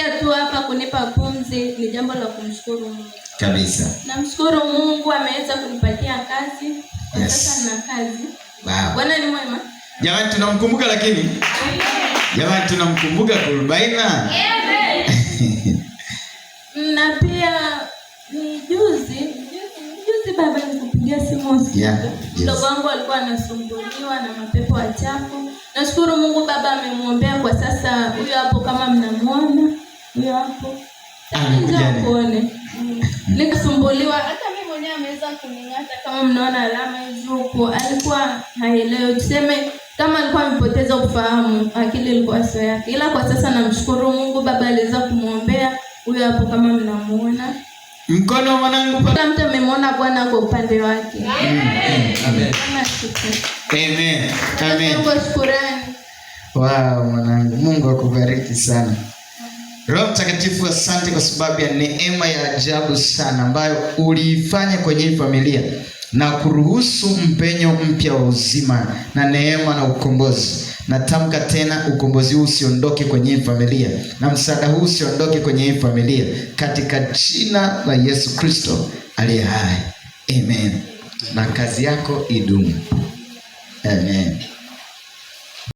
kufikia tu hapa kunipa pumzi ni jambo la kumshukuru Mungu. Kabisa. Namshukuru Mungu ameweza kunipatia kazi. Sasa na kazi. Wow. Bwana ni mwema. Jamani tunamkumbuka lakini. Jamani tunamkumbuka Kurubaina. Na pia ni juzi baba nikupigia simu usiku. Mdogo wangu alikuwa anasumbuliwa na mapepo wachafu. Nashukuru Mungu baba amemuombea kwa sasa. Huyo hapo kama mnamuona. Huyo hapo. Njoo nikasumbuliwa. Hata mimi mwenyewe ameweza kuning'ata kama mnaona alama hizo huko. Alikuwa haelewi. Tuseme kama alikuwa amepoteza ufahamu, akili ilikuwa sio yake. Ila kwa sasa namshukuru Mungu baba aliweza kumuombea. Huyo hapo kama mnamuona. Mkono mwanangu kila mtu amemwona Bwana kwa upande wake. Amen. Amen. Amen. Mungu shukrani. Wow mwanangu, Mungu akubariki sana. Roho Mtakatifu asante kwa sababu ya neema ya ajabu sana ambayo uliifanya kwenye familia na kuruhusu mpenyo mpya wa uzima na neema na ukombozi. Natamka tena ukombozi huu usiondoke kwenye familia na msaada huu usiondoke kwenye familia katika jina la Yesu Kristo aliye hai. Amen. Na kazi yako idumu. Amen.